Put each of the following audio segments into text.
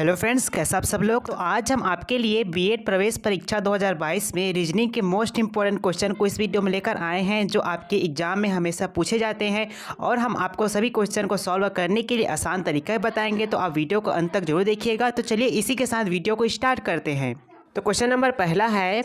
Hello friends, कैसे आप सब लोग। तो आज हम आपके लिए बीएड प्रवेश परीक्षा 2022 में रीजनिंग के मोस्ट इंपॉर्टेंट क्वेश्चन को इस वीडियो में लेकर आए हैं, जो आपके एग्जाम में हमेशा पूछे जाते हैं और हम आपको सभी क्वेश्चन को सॉल्व करने के लिए आसान तरीका बताएंगे। तो आप वीडियो को अंत तक जरूर देखिएगा। तो चलिए इसी के साथ वीडियो को स्टार्ट करते हैं। तो क्वेश्चन नंबर पहला है,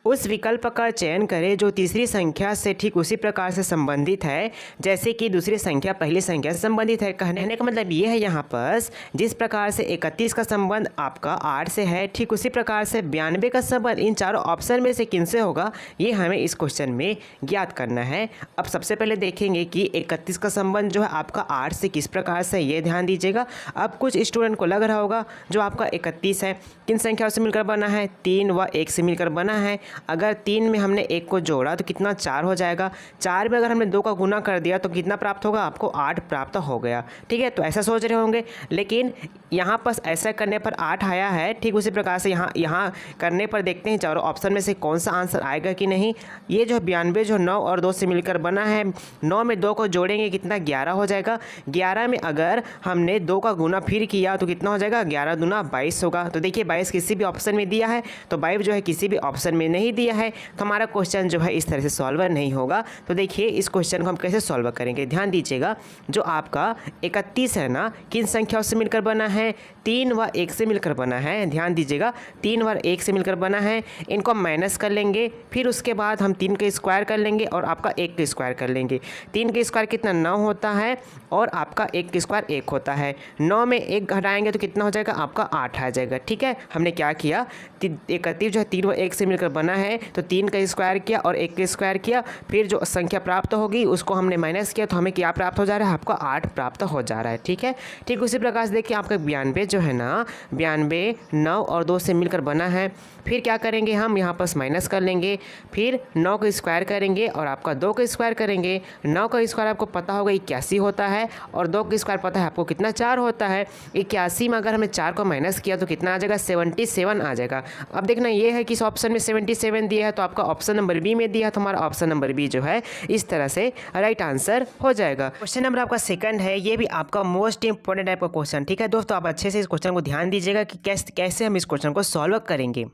उस विकल्प का चयन करें जो तीसरी संख्या से ठीक उसी प्रकार से संबंधित है जैसे कि दूसरी संख्या पहली संख्या से संबंधित है। कहने का मतलब ये है यहाँ पर जिस प्रकार से 31 का संबंध आपका 8 से है, ठीक उसी प्रकार से 92 का संबंध इन चारों ऑप्शन में से किन से होगा, ये हमें इस क्वेश्चन में ज्ञात करना है। अब सबसे पहले देखेंगे कि 31 का संबंध जो है आपका 8 से किस प्रकार से, ये ध्यान दीजिएगा। अब कुछ स्टूडेंट को लग रहा होगा जो आपका 31 है किन संख्याओं से मिलकर बना है, 3 व 1 से मिलकर बना है। अगर 3 में हमने 1 को जोड़ा तो कितना 4 हो जाएगा। 4 में अगर हमने 2 का गुना कर दिया तो कितना प्राप्त होगा, आपको 8 प्राप्त हो गया। ठीक है, तो ऐसा सोच रहे होंगे, लेकिन यहाँ पर ऐसा करने पर 8 आया है। ठीक उसी प्रकार से यहाँ करने पर देखते हैं चारों ऑप्शन में से कौन सा आंसर आएगा कि नहीं। ये जो 92 जो 9 और 2 से मिलकर बना है, 9 में 2 को जोड़ेंगे कितना 11 हो जाएगा। 11 में अगर हमने 2 का गुना फिर किया तो कितना हो जाएगा, 11 दूना 22 होगा। तो देखिए 22 किसी भी ऑप्शन में दिया है, तो 22 जो है किसी भी ऑप्शन में नहीं दिया है, तो हमारा क्वेश्चन जो है इस तरह से सॉल्वर नहीं होगा। तो देखिए इस क्वेश्चन को हम कैसे सॉल्व करेंगे, ध्यान दीजिएगा। जो आपका 31 है ना, किन संख्याओं से मिलकर बना है, 3 व 1 से मिलकर बना है। ध्यान दीजिएगा 3 व 1 से मिलकर बना है। इनको माइनस कर लेंगे, फिर उसके बाद हम 3 का स्क्वायर कर लेंगे और आपका 1 का स्क्वायर कर लेंगे। 3 का स्क्वायर कितना 9 होता है और आपका 1 का स्क्वायर 1 होता है। 9 में 1 घटाएंगे तो कितना हो जाएगा, आपका 8 आ जाएगा। ठीक है, हमने क्या किया, 31 जो है 3 व 1 से मिलकर बना है, तो 3 का स्क्वायर किया और 1 का स्क्वायर किया, फिर जो संख्या प्राप्त होगी उसको हमने माइनस किया तो हमें क्या प्राप्त हो जा रहा है, आपका 8 प्राप्त हो जा रहा है। ठीक है, ठीक उसी प्रकार से देखिए आपका 92 जो है ना, 92 9 और 2 से मिलकर बना है। फिर क्या करेंगे, हम यहाँ पर माइनस कर लेंगे, फिर 9 का स्क्वायर करेंगे और आपका 2 का स्क्वायर करेंगे। 9 का स्क्वायर आपको पता होगा 81 होता है और 2 का स्क्वायर पता है आपको कितना 4 होता है। 81 में अगर हमें 4 को माइनस किया तो कितना आ जाएगा, 77 आ जाएगा। अब देखना ये है कि इस ऑप्शन में 77 दिया है, तो आपका ऑप्शन नंबर बी में दिया, तो हमारा ऑप्शन नंबर बी जो है इस तरह से राइट आंसर हो जाएगा। क्वेश्चन नंबर आपका सेकंड है, ये भी आपका मोस्ट इंपॉर्टेंट टाइप का क्वेश्चन। ठीक है दोस्तों, आप अच्छे से इस क्वेश्चन को ध्यान दीजिएगा कि कैसे हम इस क्वेश्चन को सॉल्व करेंगे।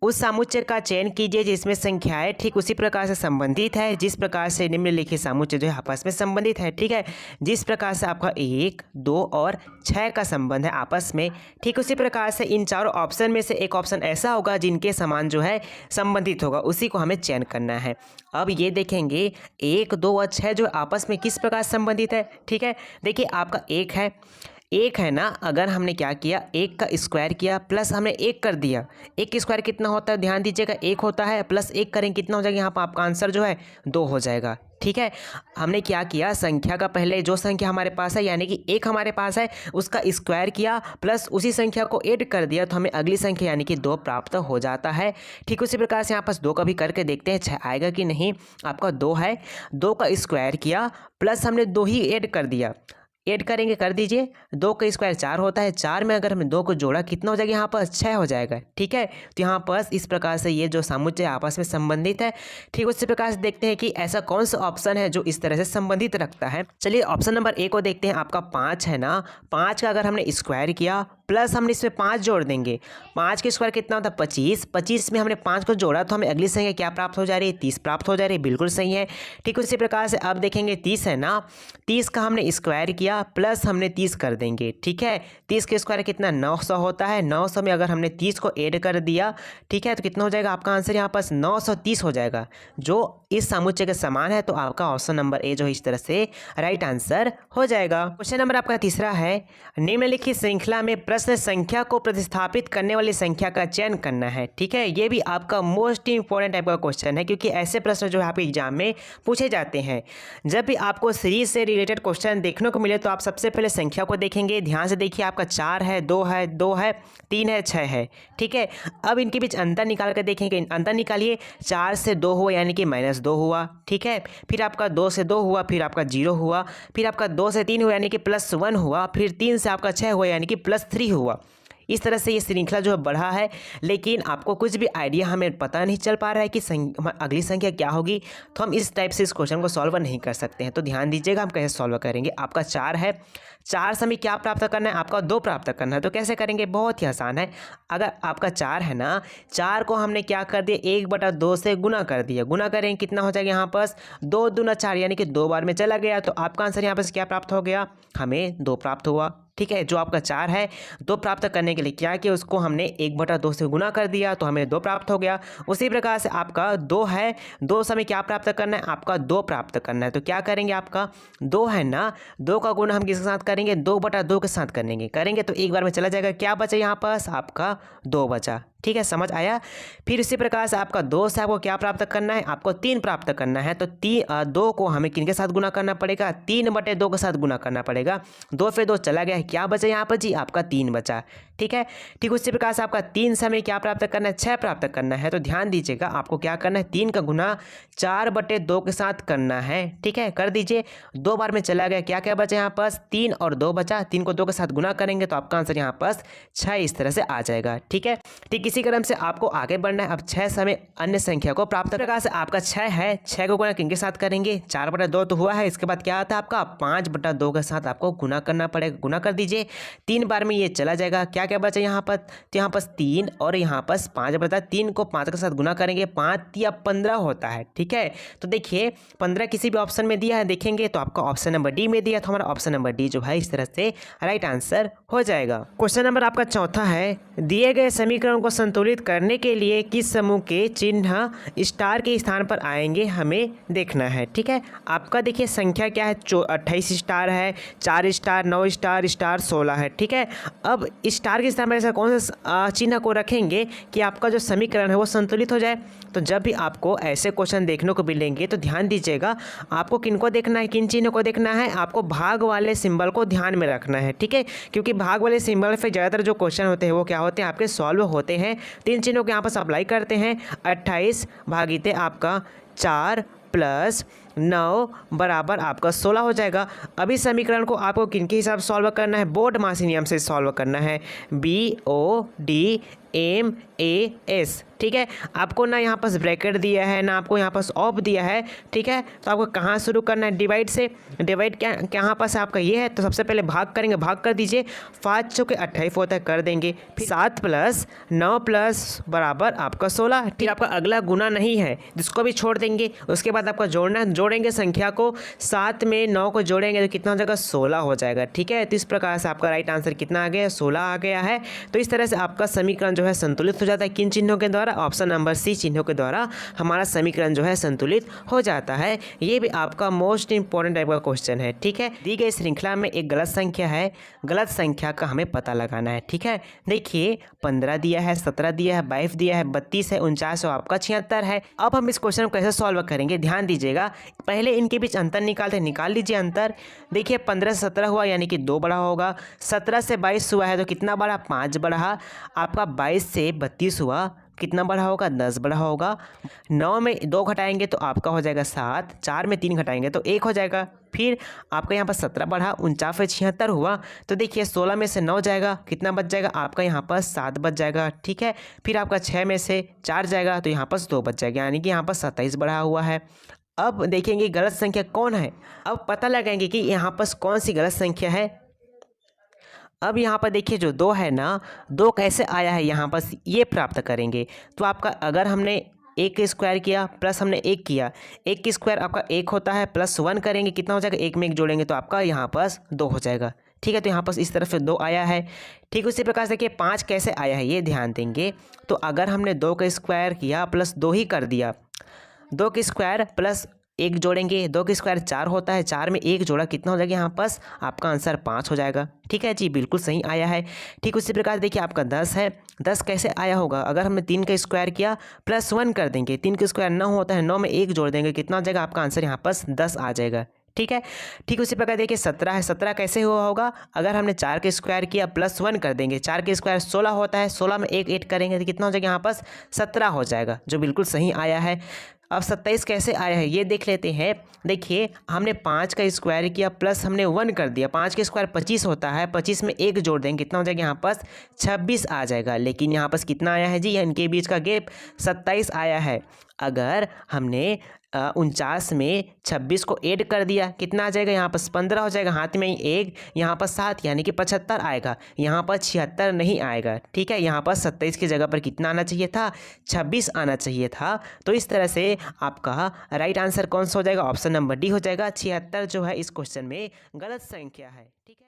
उस सामुच्चय का चयन कीजिए जिसमें संख्याएं ठीक उसी प्रकार से संबंधित है जिस प्रकार से निम्नलिखित सामुच्चय जो है आपस में संबंधित है। ठीक है, जिस प्रकार से आपका 1, 2 और 6 का संबंध है आपस में, ठीक उसी प्रकार से इन चारों ऑप्शन में से एक ऑप्शन ऐसा होगा जिनके समान जो है संबंधित होगा, उसी को हमें चयन करना है। अब ये देखेंगे 1, 2 और 6 जो आपस में किस प्रकार संबंधित है। ठीक है, देखिए आपका 1 है ना, अगर हमने क्या किया, 1 का स्क्वायर किया प्लस हमने 1 कर दिया। 1 का स्क्वायर कितना होता है, ध्यान दीजिएगा 1 होता है, प्लस 1 करेंगे कितना हो जाएगा, यहाँ पर आपका आंसर जो है 2 हो जाएगा। ठीक है, हमने क्या किया, संख्या का पहले जो संख्या हमारे पास है यानी कि 1 हमारे पास है उसका स्क्वायर किया प्लस उसी संख्या को ऐड कर दिया तो हमें अगली संख्या यानी कि 2 प्राप्त हो जाता है। ठीक उसी प्रकार से यहाँ पास 2 का भी करके देखते हैं 6 आएगा कि नहीं। आपका 2 है, 2 का स्क्वायर किया प्लस हमने 2 ही ऐड कर दिया, ऐड करेंगे कर दीजिए, 2 का स्क्वायर 4 होता है। 4 में अगर हमने 2 को जोड़ा कितना हो जाएगा, यहाँ पर 6 हो जाएगा। ठीक है, तो यहाँ पर इस प्रकार से ये जो सामुच्चय आपस में संबंधित है। ठीक उसी प्रकार से देखते हैं कि ऐसा कौन सा ऑप्शन है जो इस तरह से संबंधित रखता है। चलिए ऑप्शन नंबर ए को देखते हैं। आपका 5 है ना, 5 का अगर हमने स्क्वायर किया प्लस हमने इसमें 5 जोड़ देंगे, 5 के स्क्वायर कितना होता है 25। 25 में हमने 5 को जोड़ा तो हमें अगली संख्या क्या प्राप्त हो जा रही है, 30 प्राप्त हो जा रही है। बिल्कुल सही है। ठीक उसी प्रकार से अब देखेंगे 30 है ना, 30 का हमने स्क्वायर किया प्लस हमने 30 कर देंगे। ठीक है, 30 के स्क्वायर कितना 900 होता है। 900 में अगर हमने 30 को ऐड कर दिया, ठीक है, तो कितना हो जाएगा, आपका आंसर यहाँ पास 930 हो जाएगा, जो इस सामुच्चय के समान है। तो आपका ऑप्शन नंबर ए जो इस तरह से राइट आंसर हो जाएगा। क्वेश्चन नंबर आपका तीसरा है, निम्नलिखित श्रृंखला में प्रश्न संख्या को प्रतिस्थापित करने वाली संख्या का चयन करना है। ठीक है, ये भी आपका मोस्ट इंपॉर्टेंट टाइप का क्वेश्चन है क्योंकि ऐसे प्रश्न जो है आपके एग्जाम में पूछे जाते हैं। जब भी आपको सीरीज से रिलेटेड क्वेश्चन देखने को मिले तो आप सबसे पहले संख्या को देखेंगे। ध्यान से देखिए, आपका 4 है, 2 है, 2 है, 3 है, 6 है। ठीक है, अब इनके बीच अंतर निकाल कर देखेंगे। अंतर निकालिए, 4 से 2 हुआ यानी कि -2 हुआ। ठीक है, फिर आपका 2 से 2 हुआ, फिर आपका 0 हुआ, फिर आपका 2 से 3 हुआ यानी कि +1 हुआ, फिर 3 से आपका 6 हुआ यानी कि +3 हुआ। इस तरह से ये श्रृंखला जो है बढ़ा है, लेकिन आपको कुछ भी आइडिया हमें पता नहीं चल पा रहा है कि अगली संख्या क्या होगी, तो हम इस टाइप से इस क्वेश्चन को सॉल्व नहीं कर सकते हैं। तो ध्यान दीजिएगा हम कैसे सॉल्व करेंगे। आपका 4 है, 4 से हमें क्या प्राप्त करना है, आपका 2 प्राप्त करना है। तो कैसे करेंगे, बहुत ही आसान है। अगर आपका 4 है ना, 4 को हमने क्या कर दिया, 1/2 से गुना कर दिया। गुना करेंगे कितना हो जाएगा, यहाँ पर 2 दूना 4 यानी कि 2 बार में चला गया। तो आपका आंसर यहाँ पर क्या प्राप्त हो गया, हमें 2 प्राप्त हुआ। ठीक है, जो आपका 4 है 2 प्राप्त करने के लिए क्या किया, उसको हमने 1/2 से गुना कर दिया तो हमें 2 प्राप्त हो गया। उसी प्रकार से आपका 2 है, 2 से हमें क्या प्राप्त करना है, आपका 2 प्राप्त करना है। तो क्या करेंगे, आपका 2 है ना, 2 का गुना हम किसके साथ करेंगे, 2/2 के साथ करेंगे तो एक बार में चला जाएगा। क्या बचा यहाँ पास, आपका 2 बचा। ठीक है, समझ आया। फिर इसी प्रकार से आपका 2 से आपको क्या प्राप्त करना है, आपको 3 प्राप्त करना है। तो 2 को हमें किनके साथ गुना करना पड़ेगा, 3/2 के साथ गुना करना पड़ेगा। 2 फिर 2 चला गया, क्या बचा यहाँ पर जी, आपका 3 बचा। ठीक है, ठीक उसी प्रकार से आपका 3 से हमें क्या प्राप्त करना है, 6 प्राप्त करना है। तो ध्यान दीजिएगा आपको क्या करना है, 3 का गुना 4/2 के साथ करना है। ठीक है, कर दीजिए। 2 बार में चला गया, क्या क्या बचा यहाँ पास, 3 और 2 बचा। 3 को 2 के साथ गुना करेंगे तो आपका आंसर यहाँ पास 6 इस तरह से आ जाएगा। ठीक है, ठीक इसी क्रम से आपको आगे बढ़ना है। अब 6 से हमें अन्य संख्या को प्राप्त प्रकार से आपका 6 है, 6 को गुना किनके साथ करेंगे, 4/2 तो हुआ है। इसके बाद क्या आता है आपका 5/2 के साथ आपको गुना करना पड़ेगा। गुना कर दीजिए, 3 बार में ये चला जाएगा। क्या क्या बचा यहाँ पर, तो यहाँ पर 3 और यहाँ पर 5 बचा। 3 को 5 के साथ गुना करेंगे, 5 या 15 होता है। ठीक है, तो देखिए 15 किसी भी ऑप्शन में दिया है, देखेंगे तो आपका ऑप्शन नंबर डी में दिया, तो हमारा ऑप्शन नंबर डी जो है इस तरह से राइट आंसर हो जाएगा। क्वेश्चन नंबर आपका चौथा है, दिए गए समीकरण को संतुलित करने के लिए किस समूह के चिन्ह स्टार के स्थान पर आएंगे, हमें देखना है। ठीक है, आपका देखिए संख्या क्या है, 28 स्टार है, 4 स्टार, 9 स्टार, स्टार 16 है। ठीक है, अब स्टार के स्थान पर ऐसा कौन सा चिन्ह को रखेंगे कि आपका जो समीकरण है वो संतुलित हो जाए। तो जब भी आपको ऐसे क्वेश्चन देखने को मिलेंगे तो ध्यान दीजिएगा, आपको किनको देखना है, किन चिन्हों को देखना है, आपको भाग वाले सिंबल को ध्यान में रखना है। ठीक है, क्योंकि भाग वाले सिंबल पे ज़्यादातर जो क्वेश्चन होते हैं वो क्या होते हैं, आपके सॉल्व होते हैं। 3 चिन्हों को यहाँ पर अप्लाई करते हैं, 28 भागित आपका 4 + 9 बराबर आपका 16 हो जाएगा। अभी समीकरण को आपको किनके हिसाब से सॉल्व करना है, बोर्ड मासी नियम से सॉल्व करना है, BODMAS। ठीक है, आपको ना यहाँ पास ब्रैकेट दिया है ना आपको यहाँ पास ऑफ दिया है। ठीक है, तो आपको कहाँ शुरू करना है, डिवाइड से। डिवाइड क्या यहाँ पास आपका ये है, तो सबसे पहले भाग करेंगे, भाग कर दीजिए। 5 चौके 28 होता है, कर देंगे। फिर 7 + 9 बराबर आपका 16। फिर आपका अगला गुना नहीं है, जिसको भी छोड़ देंगे। उसके बाद आपका जोड़ना, जोड़ेंगे संख्या को, 7 में 9 को जोड़ेंगे तो कितना हो जाएगा, 16 हो जाएगा। ठीक है, तो इस प्रकार से आपका राइट आंसर कितना आ गया, 16 आ गया है। तो इस तरह से आपका समीकरण जो है संतुलित हो जाता है, किन चिन्हों के द्वारा, ऑप्शन नंबर सी चिन्हों के द्वारा हमारा समीकरण जो है संतुलित हो जाता है। ये भी आपका मोस्ट इंपॉर्टेंट टाइप का क्वेश्चन है। ठीक है, दी गई श्रृंखला में एक गलत संख्या है, गलत संख्या का हमें पता लगाना है। ठीक है, देखिए 15 दिया है, 17 दिया है, 22 दिया है, 32 है, 49 और आपका 76 है। अब हम इस क्वेश्चन को कैसे सॉल्व करेंगे, ध्यान दीजिएगा। पहले इनके बीच अंतर निकालते हैं, निकाल लीजिए अंतर। देखिए 15 से 17 हुआ यानी कि 2 बढ़ा होगा, 17 से 22 हुआ है तो कितना बढ़ा, 5 बढ़ा। आपका 22 से 32 हुआ, कितना बढ़ा होगा, 10 बढ़ा होगा। 9 में 2 घटाएंगे तो आपका हो जाएगा 7, 4 में 3 घटाएंगे तो 1 हो जाएगा। फिर आपका यहाँ पर 17 बढ़ा, 49 से 76 हुआ तो देखिए 16 में से 9 जाएगा, कितना बच जाएगा, आपका यहाँ पर 7 बच जाएगा। ठीक है, फिर आपका 6 में से 4 जाएगा तो यहाँ पर 2 बच जाएगा, यानी कि यहाँ पर 27 बढ़ा हुआ है। अब देखेंगे गलत संख्या कौन है, अब पता लगाएंगे कि यहाँ पर कौन सी गलत संख्या है। अब यहाँ पर देखिए जो 2 है ना, 2 कैसे आया है, यहाँ पर ये प्राप्त करेंगे। तो आपका अगर हमने 1 का स्क्वायर किया प्लस हमने 1 किया, 1 की स्क्वायर आपका 1 होता है, प्लस 1 करेंगे कितना हो जाएगा, 1 में 1 जोड़ेंगे तो आपका यहाँ पास 2 हो जाएगा। ठीक है, तो यहाँ पर इस तरफ से 2 आया है। ठीक उसी प्रकार से देखिए 5 कैसे आया है, ये ध्यान देंगे। तो अगर हमने 2 का स्क्वायर किया प्लस 2 ही कर दिया, 2 का स्क्वायर प्लस 1 जोड़ेंगे, 2 का स्क्वायर 4 होता है, 4 में 1 जोड़ा कितना हो जाएगा, यहाँ पास आपका आंसर 5 हो जाएगा। ठीक है जी, बिल्कुल सही आया है। ठीक उसी प्रकार देखिए आपका 10 है, 10 कैसे आया होगा, अगर हमने 3 का स्क्वायर किया प्लस 1 कर देंगे, 3 का स्क्वायर 9 होता है, 9 में 1 जोड़ देंगे, कितना हो जाएगा, आपका आंसर यहाँ पास 10 आ जाएगा। ठीक है, ठीक उसी प्रकार देखिए 17 है, 17 कैसे हुआ होगा, अगर हमने 4 का स्क्वायर किया प्लस 1 कर देंगे, 4 का स्क्वायर 16 होता है, 16 में 1 ऐड करेंगे तो कितना हो जाएगा, यहाँ पास 17 हो जाएगा, जो बिल्कुल सही आया है। अब 27 कैसे आया है ये देख लेते हैं। देखिए हमने 5 का स्क्वायर किया प्लस हमने 1 कर दिया। 5 का स्क्वायर 25 होता है, 25 में 1 जोड़ देंगे कितना हो जाएगा यहाँ पास 26 आ जाएगा। लेकिन यहाँ पास कितना आया है जी, इनके बीच का गैप 27 आया है। अगर हमने 49 में 26 को ऐड कर दिया कितना आ जाएगा यहाँ पर 15 हो जाएगा। हाथ में ही 1, यहाँ पर 7 यानी कि 75 आएगा। यहाँ पर 76 नहीं आएगा। ठीक है, यहाँ पर 27 की जगह पर कितना आना चाहिए था, 26 आना चाहिए था। तो इस तरह से आपका राइट आंसर कौन सा हो जाएगा, ऑप्शन नंबर डी हो जाएगा। 76 जो है इस क्वेश्चन में गलत संख्या है। ठीक है।